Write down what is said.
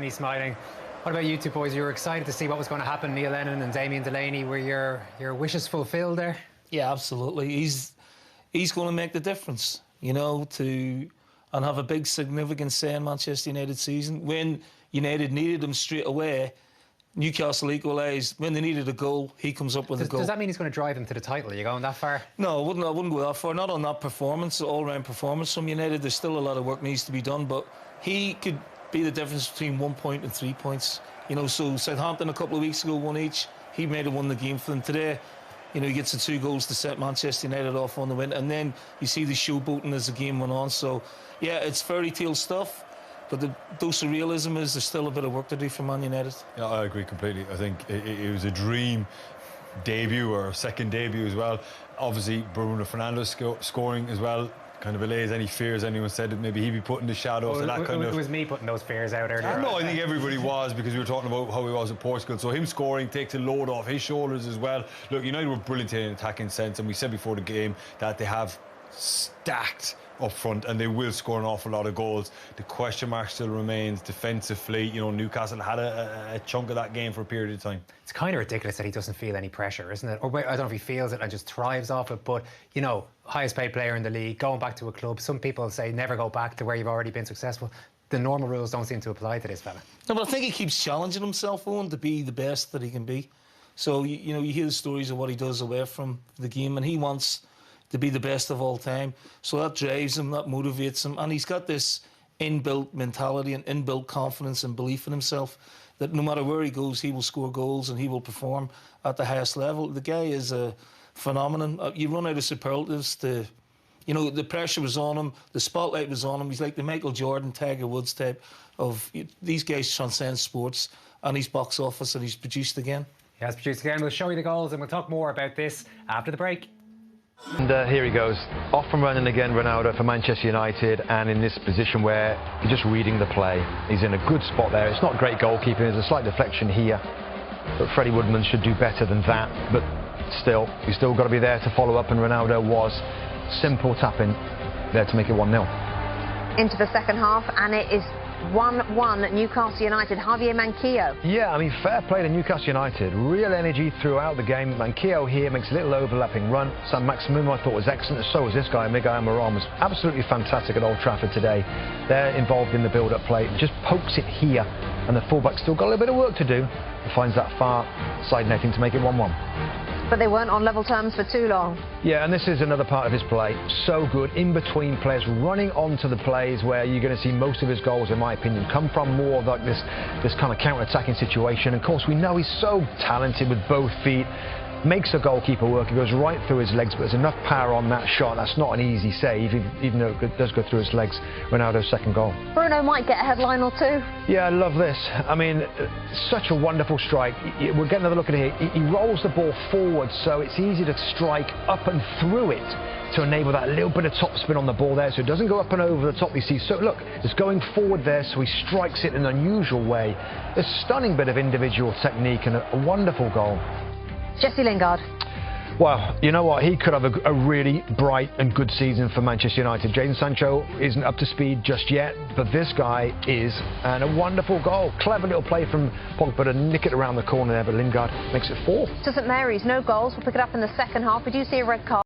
and he's smiling. What about you two boys? You were excited to see what was going to happen. Neil Lennon and Damien Delaney. Were your wishes fulfilled there? Yeah, absolutely. He's going to make the difference, you know, and have a big significant say in Manchester United season. When United needed him straight away, Newcastle equalised. When they needed a goal, he comes up with a goal. Does that mean he's going to drive them to the title? Are you going that far? No, I wouldn't go that far. Not on that performance, all-round performance from United. There's still a lot of work needs to be done, but he could be the difference between 1 point and 3 points. You know, so Southampton a couple of weeks ago won each. He made it won the game for them. Today, you know, he gets the 2 goals to set Manchester United off on the win, and then you see the showboating as the game went on. So, yeah, it's fairy tale stuff. But the dose of realism is there's still a bit of work to do for Man United. Yeah, I agree completely. I think it was a dream debut or second debut as well. Obviously, Bruno Fernandes scoring as well kind of allays any fears anyone said that maybe he'd be put in the shadows. Well, that kind of. It was me putting those fears out earlier. No, I think everybody was, because we were talking about how he was at Portugal. So him scoring takes a load off his shoulders as well. Look, United were brilliant in an attacking sense, and we said before the game that they have stacked up front and they will score an awful lot of goals. The question mark still remains defensively. You know, Newcastle had a chunk of that game for a period of time. It's kind of ridiculous that he doesn't feel any pressure, isn't it? Or I don't know if he feels it and just thrives off it, but, you know, highest paid player in the league, going back to a club. Some people say never go back to where you've already been successful. The normal rules don't seem to apply to this fella. No, but I think he keeps challenging himself, Owen, to be the best that he can be. So, you know, you hear the stories of what he does away from the game, and he wants to be the best of all time. So that drives him, that motivates him, and he's got this inbuilt mentality and inbuilt confidence and belief in himself that no matter where he goes, he will score goals and he will perform at the highest level. The guy is a phenomenon. You run out of superlatives to... You know, the pressure was on him, the spotlight was on him. He's like the Michael Jordan, Tiger Woods type of... These guys transcend sports, and he's box office, and he's produced again. He has produced again. We'll show you the goals, and we'll talk more about this after the break. And here he goes, off and running again, Ronaldo for Manchester United, and in this position where he's just reading the play. He's in a good spot there. It's not great goalkeeping, there's a slight deflection here, but Freddie Woodman should do better than that. But still, he's still got to be there to follow up, and Ronaldo was simple tapping there to make it 1-0. Into the second half, and it is 1-1 Newcastle United. Javier Manquillo. Yeah, I mean, fair play to Newcastle United. Real energy throughout the game. Manquillo here makes a little overlapping run. San Maximum, I thought, was excellent. So was this guy, Miguel Almiron, was absolutely fantastic at Old Trafford today. They're involved in the build-up play. Just pokes it here, and the fullback still got a little bit of work to do. He finds that far side netting to make it 1-1. But they weren't on level terms for too long. Yeah, and this is another part of his play. So good, in between players, running onto the plays where you're going to see most of his goals, in my opinion, come from more like this kind of counter-attacking situation. Of course, we know he's so talented with both feet. Makes a goalkeeper work. It goes right through his legs, but there's enough power on that shot. That's not an easy save, even though it does go through his legs. Ronaldo's second goal. Bruno might get a headline or two. Yeah, I love this. I mean, such a wonderful strike. We'll get another look at it here. He rolls the ball forward, so it's easy to strike up and through it to enable that little bit of top spin on the ball there, so it doesn't go up and over the top. You see, so look, it's going forward there, so he strikes it in an unusual way. A stunning bit of individual technique and a wonderful goal. Jesse Lingard. Well, you know what? He could have a really bright and good season for Manchester United. Jadon Sancho isn't up to speed just yet, but this guy is, and a wonderful goal. Clever little play from Pogba to nick it around the corner there, but Lingard makes it 4. To St Mary's, no goals. We'll pick it up in the second half. We do see a red card.